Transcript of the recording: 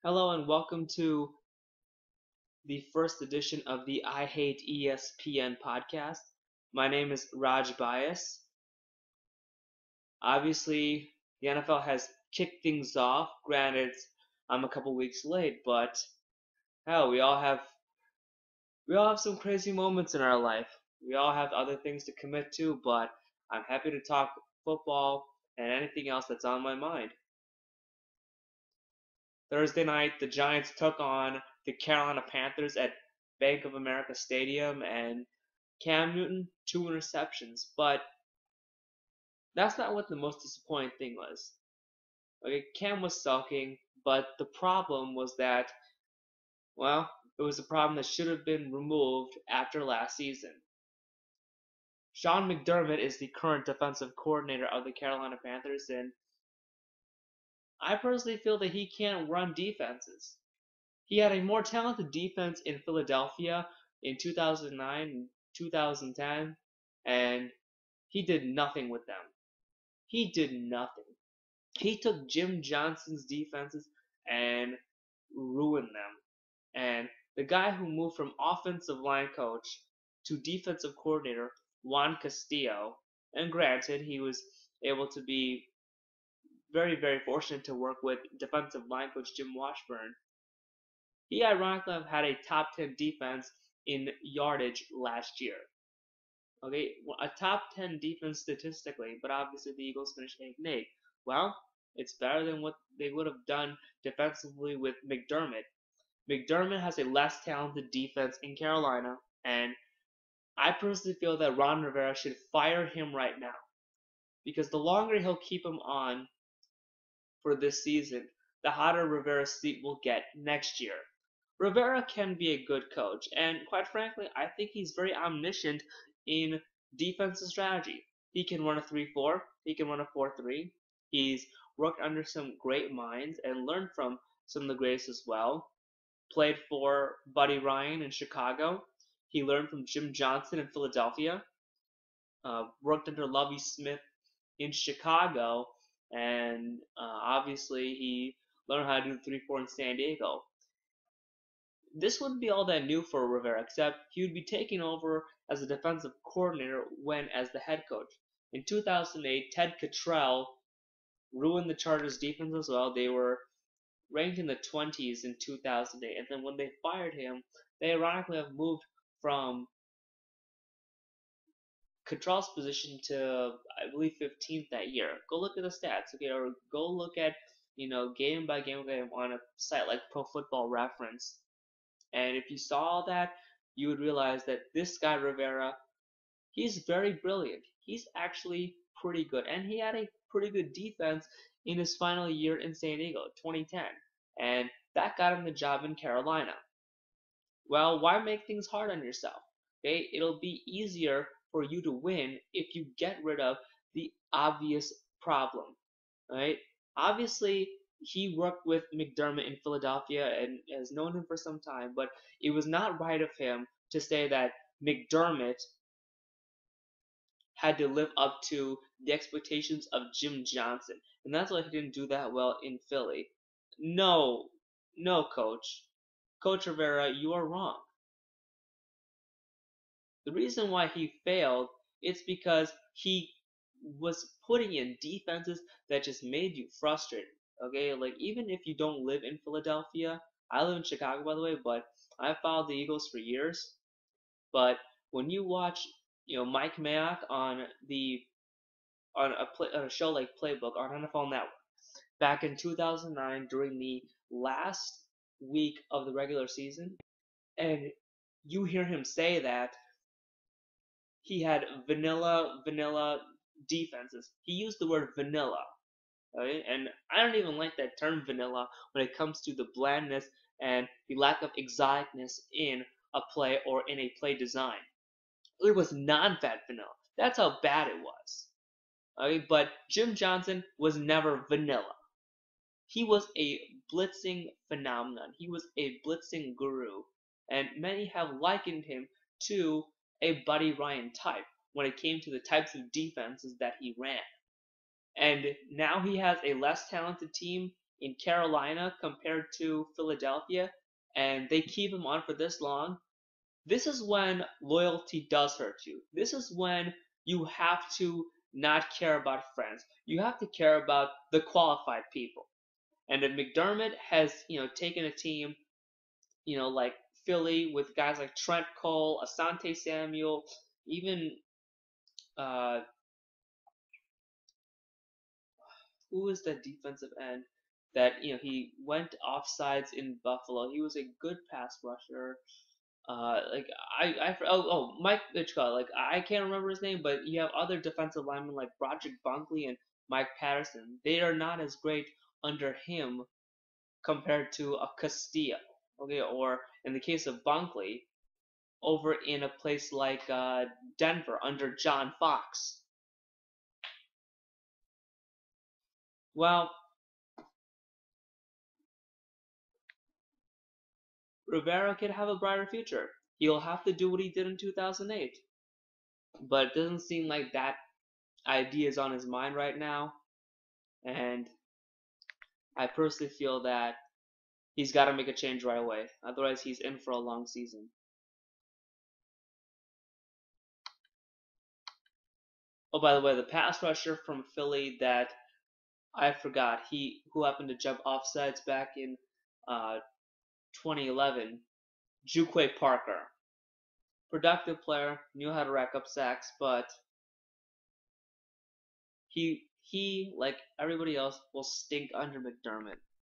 Hello and welcome to the first edition of the I Hate ESPN podcast. My name is Raj Bias. Obviously, the NFL has kicked things off. Granted, I'm a couple weeks late, but hell, we all have some crazy moments in our life. We all have other things to commit to, but I'm happy to talk football and anything else that's on my mind. Thursday night, the Giants took on the Carolina Panthers at Bank of America Stadium, and Cam Newton, two interceptions. But that's not what the most disappointing thing was. Okay, Cam was sulking, but the problem was that, well, it was a problem that should have been removed after last season. Sean McDermott is the current defensive coordinator of the Carolina Panthers, and I personally feel that he can't run defenses. He had a more talented defense in Philadelphia in 2009 and 2010, and he did nothing with them. He did nothing. He took Jim Johnson's defenses and ruined them. And the guy who moved from offensive line coach to defensive coordinator, Juan Castillo, and granted, he was able to be very, very fortunate to work with defensive line coach Jim Washburn. He ironically had a top 10 defense in yardage last year. Okay, a top 10 defense statistically, but obviously the Eagles finished 8 and 8. Well, it's better than what they would have done defensively with McDermott. McDermott has a less talented defense in Carolina, and I personally feel that Ron Rivera should fire him right now because the longer he'll keep him on for this season, the hotter Rivera's seat will get next year. Rivera can be a good coach, and quite frankly, I think he's very omniscient in defensive strategy. He can run a 3-4, he can run a 4-3. He's worked under some great minds and learned from some of the greatest as well. Played for Buddy Ryan in Chicago. He learned from Jim Johnson in Philadelphia. Worked under Lovie Smith in Chicago, and obviously he learned how to do 3-4 in San Diego. This wouldn't be all that new for Rivera, except he would be taking over as a defensive coordinator when as the head coach. In 2008, Ted Cottrell ruined the Chargers' defense as well. They were ranked in the 20s in 2008, and then when they fired him, they ironically have moved from Cottrell's position to, I believe, 15th that year. Go look at the stats, okay, or go look at game by game on a site like Pro Football Reference. And if you saw that, you would realize that this guy Rivera, he's very brilliant. He's actually pretty good, and he had a pretty good defense in his final year in San Diego, 2010, and that got him the job in Carolina. Well, why make things hard on yourself? Okay, it'll be easier for you to win if you get rid of the obvious problem, right? Obviously, he worked with McDermott in Philadelphia and has known him for some time, but it was not right of him to say that McDermott had to live up to the expectations of Jim Johnson, and that's why he didn't do that well in Philly. No, no, Coach Rivera, you are wrong. The reason why he failed is because he was putting in defenses that just made you frustrated. Okay, like even if you don't live in Philadelphia, I live in Chicago by the way, but I followed the Eagles for years. But when you watch, Mike Mack on a show like Playbook on NFL Network back in 2009 during the last week of the regular season, and you hear him say that he had vanilla defenses. He used the word vanilla, right? And I don't even like that term vanilla when it comes to the blandness and the lack of exoticness in a play or in a play design. It was non-fat vanilla. That's how bad it was. Okay, but Jim Johnson was never vanilla. He was a blitzing phenomenon. He was a blitzing guru, and many have likened him to a Buddy Ryan type when it came to the types of defenses that he ran. And now he has a less talented team in Carolina compared to Philadelphia, and they keep him on for this long. This is when loyalty does hurt you. This is when you have to not care about friends. You have to care about the qualified people. And if McDermott has, taken a team, like Philly with guys like Trent Cole, Asante Samuel, even uh, who is that defensive end that he went offsides in Buffalo. He was a good pass rusher. Like Mike Mitchell. Like I can't remember his name, but you have other defensive linemen like Broderick Bunkley and Mike Patterson. They are not as great under him compared to a Castillo. Okay, or in the case of Bunkley, over in a place like Denver under John Fox. Well, Rivera could have a brighter future. He'll have to do what he did in 2008. But it doesn't seem like that idea is on his mind right now. And I personally feel that he's got to make a change right away. Otherwise, he's in for a long season. Oh, by the way, the pass rusher from Philly that I forgot, who happened to jump offsides back in 2011, Juque Parker. Productive player, knew how to rack up sacks, but he like everybody else will stink under McDermott.